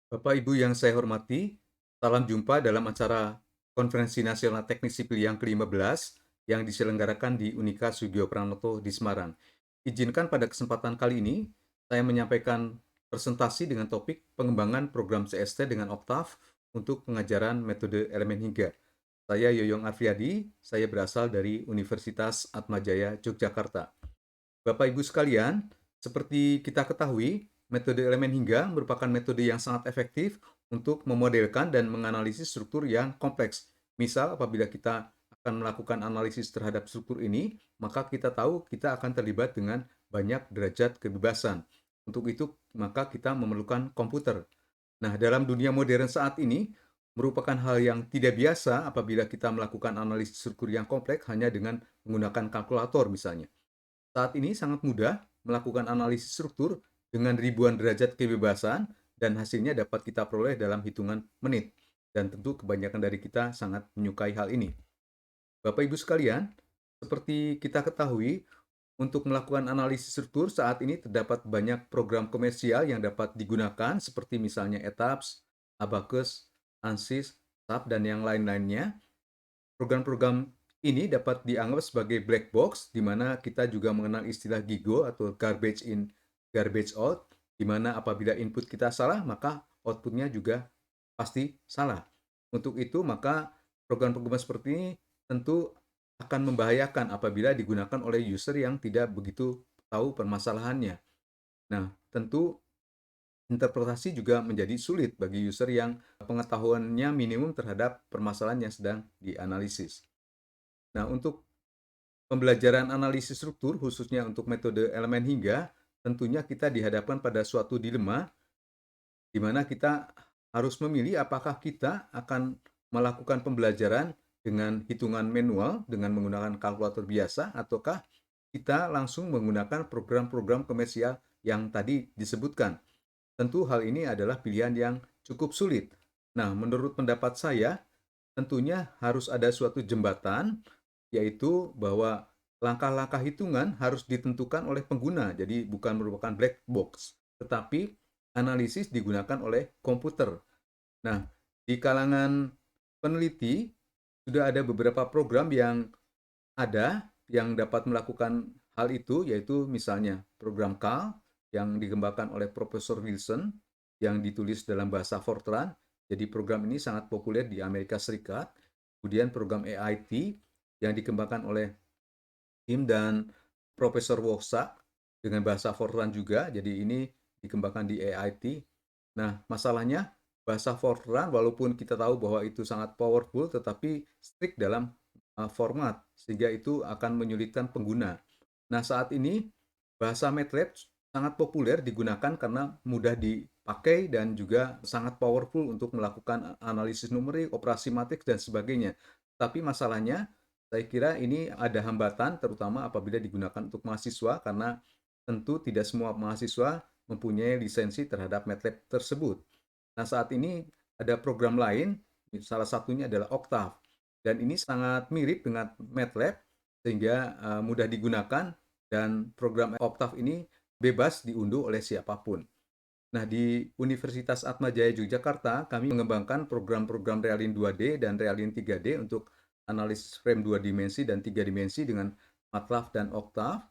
Bapak Ibu yang saya hormati, salam jumpa dalam acara Konferensi Nasional Teknik Sipil yang ke-15 yang diselenggarakan di Unika Sugio Pranoto di Semarang. Izinkan pada kesempatan kali ini saya menyampaikan presentasi dengan topik pengembangan program CST dengan Oktav untuk pengajaran metode elemen hingga. Saya Yoyong Afriadi, saya berasal dari Universitas Atmajaya Yogyakarta. Bapak Ibu sekalian, seperti kita ketahui, metode elemen hingga merupakan metode yang sangat efektif untuk memodelkan dan menganalisis struktur yang kompleks. Misal, apabila kita akan melakukan analisis terhadap struktur ini, maka kita tahu kita akan terlibat dengan banyak derajat kebebasan. Untuk itu, maka kita memerlukan komputer. Nah, dalam dunia modern saat ini, merupakan hal yang tidak biasa apabila kita melakukan analisis struktur yang kompleks hanya dengan menggunakan kalkulator misalnya. Saat ini sangat mudah melakukan analisis struktur dengan ribuan derajat kebebasan dan hasilnya dapat kita peroleh dalam hitungan menit. Dan tentu kebanyakan dari kita sangat menyukai hal ini. Bapak Ibu sekalian, seperti kita ketahui, untuk melakukan analisis struktur saat ini terdapat banyak program komersial yang dapat digunakan seperti misalnya ETABS, Abacus, ANSYS, SAP, dan yang lain-lainnya. Program-program ini dapat dianggap sebagai black box, di mana kita juga mengenal istilah GIGO atau garbage in, garbage out, di mana apabila input kita salah, maka outputnya juga pasti salah. Untuk itu, maka program-program seperti ini tentu akan membahayakan apabila digunakan oleh user yang tidak begitu tahu permasalahannya. Nah, tentu interpretasi juga menjadi sulit bagi user yang pengetahuannya minimum terhadap permasalahan yang sedang dianalisis. Nah, untuk pembelajaran analisis struktur, khususnya untuk metode elemen hingga, tentunya kita dihadapkan pada suatu dilema di mana kita harus memilih apakah kita akan melakukan pembelajaran dengan hitungan manual dengan menggunakan kalkulator biasa ataukah kita langsung menggunakan program-program komersial yang tadi disebutkan. Tentu hal ini adalah pilihan yang cukup sulit. Nah, menurut pendapat saya, tentunya harus ada suatu jembatan, yaitu bahwa langkah-langkah hitungan harus ditentukan oleh pengguna, jadi bukan merupakan black box, tetapi analisis digunakan oleh komputer. Nah, di kalangan peneliti sudah ada beberapa program yang ada yang dapat melakukan hal itu, yaitu misalnya program CAL yang dikembangkan oleh Profesor Wilson yang ditulis dalam bahasa Fortran. Jadi program ini sangat populer di Amerika Serikat. Kemudian program AIT yang dikembangkan oleh Tim dan Profesor Woksak dengan bahasa Fortran juga. Jadi ini dikembangkan di AIT. Nah, masalahnya bahasa Fortran walaupun kita tahu bahwa itu sangat powerful tetapi strict dalam format sehingga itu akan menyulitkan pengguna. Nah, saat ini bahasa MATLAB sangat populer digunakan karena mudah dipakai dan juga sangat powerful untuk melakukan analisis numerik, operasi matriks dan sebagainya. Tapi masalahnya saya kira ini ada hambatan terutama apabila digunakan untuk mahasiswa karena tentu tidak semua mahasiswa mempunyai lisensi terhadap MATLAB tersebut. Nah, saat ini ada program lain, salah satunya adalah Octave. Dan ini sangat mirip dengan MATLAB sehingga mudah digunakan dan program Octave ini bebas diunduh oleh siapapun. Nah, di Universitas Atmajaya Yogyakarta, kami mengembangkan program-program Realin 2D dan Realin 3D untuk analisis frame 2 dimensi dan 3 dimensi dengan MATLAB dan Octave.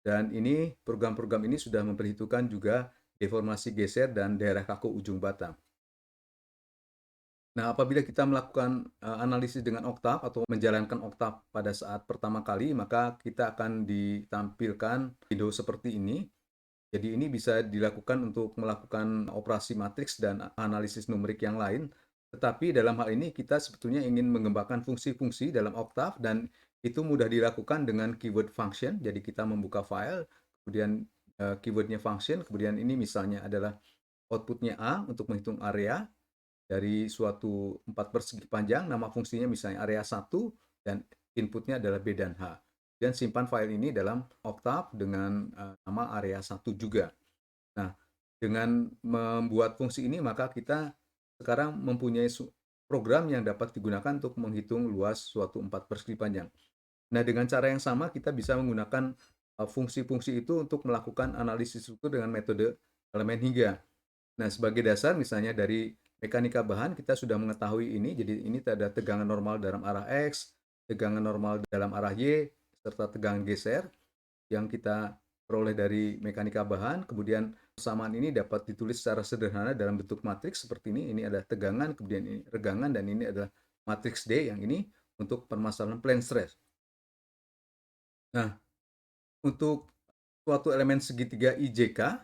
Dan ini program-program ini sudah memperhitungkan juga deformasi geser dan daerah kaku ujung batang. Nah, apabila kita melakukan analisis dengan Octave atau menjalankan Octave pada saat pertama kali, maka kita akan ditampilkan window seperti ini. Jadi ini bisa dilakukan untuk melakukan operasi matriks dan analisis numerik yang lain. Tetapi dalam hal ini kita sebetulnya ingin mengembangkan fungsi-fungsi dalam Octave dan itu mudah dilakukan dengan keyword function. Jadi kita membuka file, kemudian keywordnya function, kemudian ini misalnya adalah outputnya A untuk menghitung area dari suatu empat persegi panjang, nama fungsinya misalnya area 1 dan inputnya adalah B dan H. Dan simpan file ini dalam Octave dengan nama area 1 juga. Nah, dengan membuat fungsi ini maka kita sekarang mempunyai program yang dapat digunakan untuk menghitung luas suatu empat persegi panjang. Nah, dengan cara yang sama kita bisa menggunakan fungsi-fungsi itu untuk melakukan analisis struktur dengan metode elemen hingga. Nah, sebagai dasar misalnya dari mekanika bahan kita sudah mengetahui ini, jadi ini ada tegangan normal dalam arah X, tegangan normal dalam arah Y, serta tegangan geser yang kita peroleh dari mekanika bahan. Kemudian persamaan ini dapat ditulis secara sederhana dalam bentuk matriks seperti ini. Ini adalah tegangan, kemudian ini regangan, dan ini adalah matriks D yang ini untuk permasalahan plane stress. Nah, untuk suatu elemen segitiga IJK,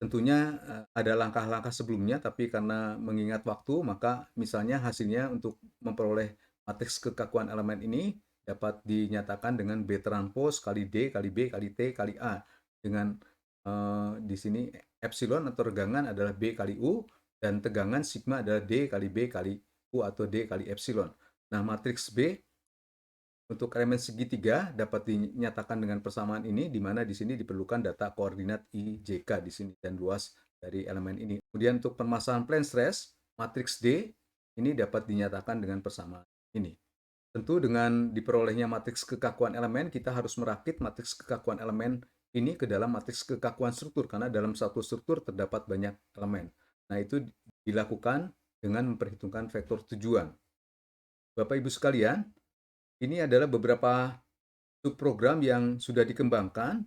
tentunya ada langkah-langkah sebelumnya, tapi karena mengingat waktu, maka misalnya hasilnya untuk memperoleh matriks kekakuan elemen ini dapat dinyatakan dengan B transpose kali D kali B kali T kali A. Dengan di sini epsilon atau regangan adalah B kali U, dan tegangan sigma adalah D kali B kali U atau D kali epsilon. Nah, matriks B untuk elemen segitiga dapat dinyatakan dengan persamaan ini, di mana di sini diperlukan data koordinat IJK di sini dan luas dari elemen ini. Kemudian untuk permasalahan plane stress, matriks D ini dapat dinyatakan dengan persamaan ini. Tentu dengan diperolehnya matriks kekakuan elemen, kita harus merakit matriks kekakuan elemen ini ke dalam matriks kekakuan struktur, karena dalam satu struktur terdapat banyak elemen. Nah, itu dilakukan dengan memperhitungkan vektor tujuan. Bapak Ibu sekalian, ini adalah beberapa subprogram yang sudah dikembangkan.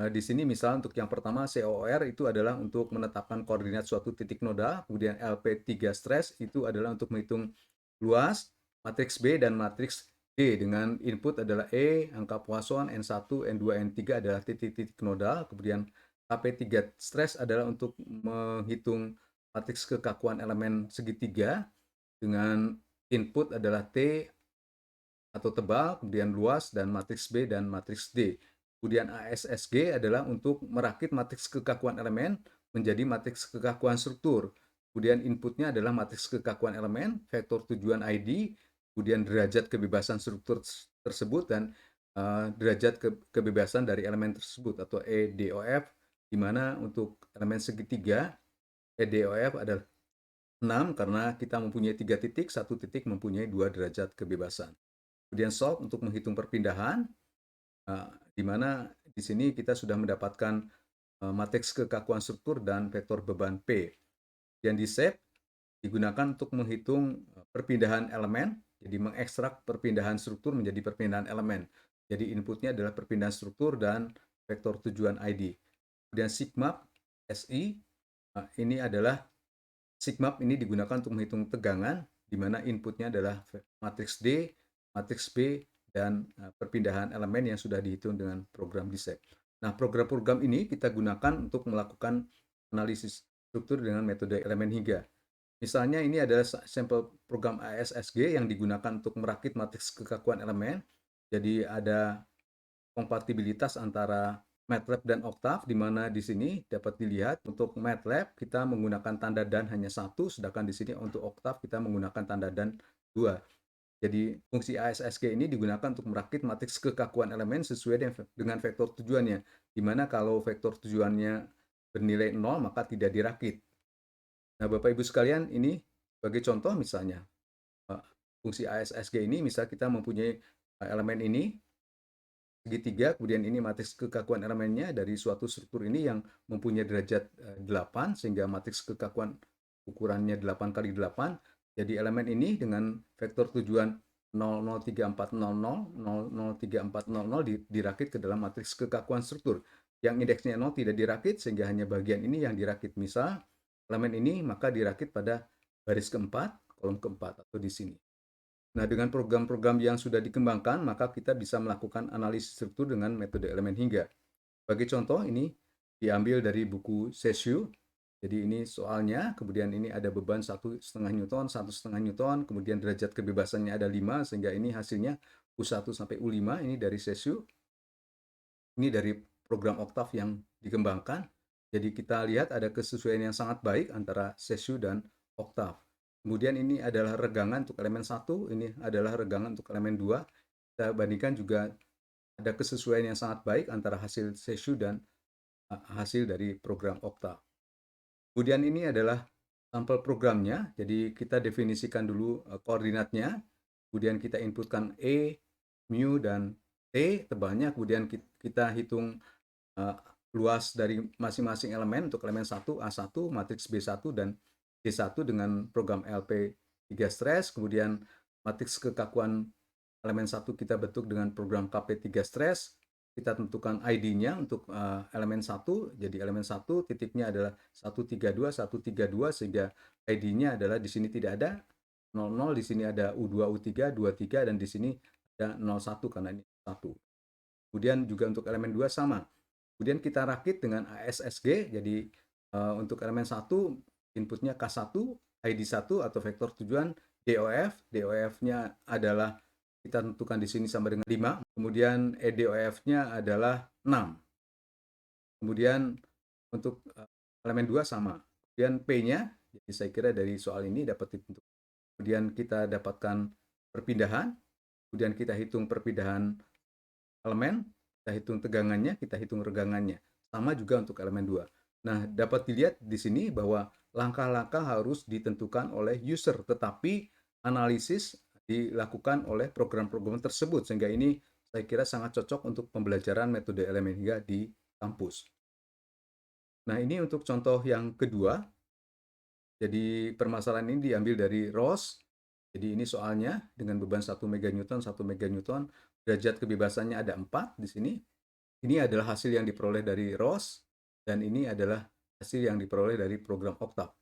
Di sini misal untuk yang pertama COR itu adalah untuk menetapkan koordinat suatu titik nodal, kemudian LP3 stress itu adalah untuk menghitung luas, matriks B dan matriks D dengan input adalah E, angka Poisson, N1, N2, N3 adalah titik-titik nodal, kemudian KP3 stress adalah untuk menghitung matriks kekakuan elemen segitiga dengan input adalah T atau tebal, kemudian luas, dan matriks B dan matriks D. Kemudian ASSG adalah untuk merakit matriks kekakuan elemen menjadi matriks kekakuan struktur. Kemudian inputnya adalah matriks kekakuan elemen, vektor tujuan ID, kemudian derajat kebebasan struktur tersebut, dan derajat kebebasan dari elemen tersebut atau EDOF, di mana untuk elemen segitiga EDOF adalah 6 karena kita mempunyai 3 titik, satu titik mempunyai 2 derajat kebebasan. Kemudian solve untuk menghitung perpindahan, di mana di sini kita sudah mendapatkan matriks kekakuan struktur dan vektor beban P. Kemudian di shape digunakan untuk menghitung perpindahan elemen, jadi mengekstrak perpindahan struktur menjadi perpindahan elemen. Jadi inputnya adalah perpindahan struktur dan vektor tujuan ID. Kemudian sigmap SI, ini adalah sigmap ini digunakan untuk menghitung tegangan, di mana inputnya adalah matriks D, matriks B, dan perpindahan elemen yang sudah dihitung dengan program DSEC. Nah, program-program ini kita gunakan untuk melakukan analisis struktur dengan metode elemen hingga. Misalnya ini adalah sampel program ASSG yang digunakan untuk merakit matriks kekakuan elemen. Jadi ada kompatibilitas antara MATLAB dan Octave, di mana di sini dapat dilihat untuk MATLAB kita menggunakan tanda dan hanya satu, sedangkan di sini untuk Octave kita menggunakan tanda dan dua. Jadi fungsi ASSG ini digunakan untuk merakit matriks kekakuan elemen sesuai dengan vektor tujuannya, di mana kalau vektor tujuannya bernilai 0 maka tidak dirakit. Nah, Bapak Ibu sekalian, ini sebagai contoh misalnya fungsi ASSG ini, misal kita mempunyai elemen ini segitiga, kemudian ini matriks kekakuan elemennya dari suatu struktur ini yang mempunyai derajat 8, sehingga matriks kekakuan ukurannya 8 kali 8. Jadi elemen ini dengan vektor tujuan 003400, 003400 dirakit ke dalam matriks kekakuan struktur. Yang indeksnya 0 tidak dirakit, sehingga hanya bagian ini yang dirakit. Misal elemen ini maka dirakit pada baris keempat, kolom keempat, atau di sini. Nah, dengan program-program yang sudah dikembangkan, maka kita bisa melakukan analisis struktur dengan metode elemen hingga. Sebagai contoh, ini diambil dari buku Cesiu. Jadi ini soalnya, kemudian ini ada beban 1,5 Newton, 1,5 Newton, kemudian derajat kebebasannya ada 5, sehingga ini hasilnya U1 sampai U5, ini dari Cesiu. Ini dari program Octave yang dikembangkan. Jadi kita lihat ada kesesuaian yang sangat baik antara Cesiu dan Octave. Kemudian ini adalah regangan untuk elemen 1, ini adalah regangan untuk elemen 2. Kita bandingkan juga ada kesesuaian yang sangat baik antara hasil Cesiu dan hasil dari program Octave. Kemudian ini adalah sampel programnya, jadi kita definisikan dulu koordinatnya, kemudian kita inputkan E, mu, dan T tebalnya, kemudian kita hitung luas dari masing-masing elemen. Untuk elemen 1 A1, matriks B1 dan D1 dengan program LP3 stress. Kemudian matriks kekakuan elemen 1 kita bentuk dengan program KP3 stress. Kita tentukan ID-nya untuk elemen 1. Jadi elemen 1 titiknya adalah 132, 132, sehingga ID-nya adalah di sini tidak ada 00, di sini ada U2, U3, 23, dan di sini ada 01 karena ini 1. Kemudian juga untuk elemen 2 sama. Kemudian kita rakit dengan ASSG. Jadi untuk elemen 1 inputnya K1, ID1 atau vektor tujuan, DOF. DOF-nya adalah kita tentukan di sini sama dengan 5. Kemudian EDOF-nya adalah 6. Kemudian untuk elemen 2 sama. Kemudian P-nya, jadi saya kira dari soal ini dapat ditentukan. Kemudian kita dapatkan perpindahan. Kemudian kita hitung perpindahan elemen, kita hitung tegangannya, kita hitung regangannya. Sama juga untuk elemen 2. Nah, dapat dilihat di sini bahwa langkah-langkah harus ditentukan oleh user, tetapi analisis dilakukan oleh program-program tersebut, sehingga ini saya kira sangat cocok untuk pembelajaran metode elemen hingga di kampus. Nah, ini untuk contoh yang kedua. Jadi permasalahan ini diambil dari ROS. Jadi ini soalnya dengan beban 1 MN, 1 MN, derajat kebebasannya ada 4 di sini. Ini adalah hasil yang diperoleh dari ROS, dan ini adalah hasil yang diperoleh dari program Octave.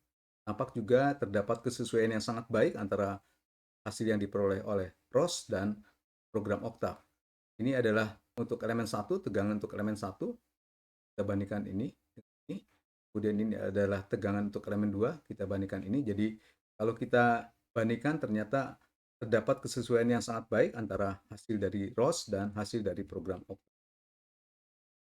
Nampak juga terdapat kesesuaian yang sangat baik antara hasil yang diperoleh oleh ROS dan program Octave. Ini adalah untuk elemen 1, tegangan untuk elemen 1. Kita bandingkan ini. Kemudian ini adalah tegangan untuk elemen 2, kita bandingkan ini. Jadi kalau kita bandingkan ternyata terdapat kesesuaian yang sangat baik antara hasil dari ROS dan hasil dari program Octave.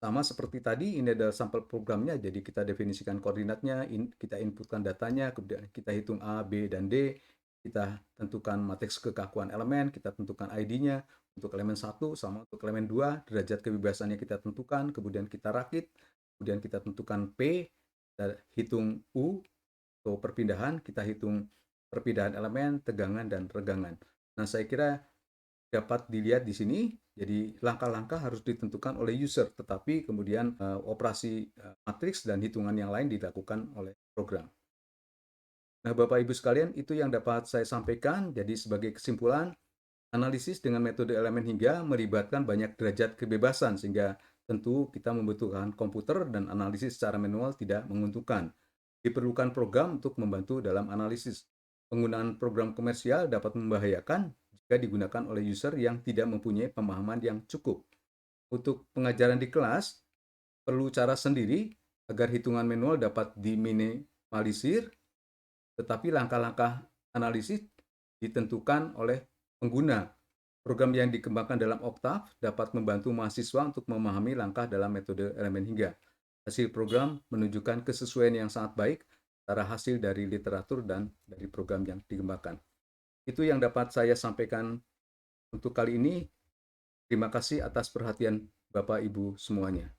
Sama seperti tadi, ini adalah sampel programnya, jadi kita definisikan koordinatnya, kita inputkan datanya, kemudian kita hitung A, B, dan D, kita tentukan matriks kekakuan elemen, kita tentukan ID-nya, untuk elemen 1 sama untuk elemen 2, derajat kebebasannya kita tentukan, kemudian kita rakit, kemudian kita tentukan P, kita hitung U, atau perpindahan, kita hitung perpindahan elemen, tegangan, dan regangan. Nah, saya kira dapat dilihat di sini. Jadi langkah-langkah harus ditentukan oleh user, tetapi kemudian operasi matriks dan hitungan yang lain dilakukan oleh program. Nah, Bapak Ibu sekalian, itu yang dapat saya sampaikan. Jadi sebagai kesimpulan, analisis dengan metode elemen hingga melibatkan banyak derajat kebebasan, sehingga tentu kita membutuhkan komputer dan analisis secara manual tidak menguntungkan. Diperlukan program untuk membantu dalam analisis. Penggunaan program komersial dapat membahayakan jika digunakan oleh user yang tidak mempunyai pemahaman yang cukup. Untuk pengajaran di kelas, perlu cara sendiri agar hitungan manual dapat diminimalisir, tetapi langkah-langkah analisis ditentukan oleh pengguna. Program yang dikembangkan dalam Octave dapat membantu mahasiswa untuk memahami langkah dalam metode elemen hingga. Hasil program menunjukkan kesesuaian yang sangat baik antara hasil dari literatur dan dari program yang dikembangkan. Itu yang dapat saya sampaikan untuk kali ini. Terima kasih atas perhatian Bapak Ibu semuanya.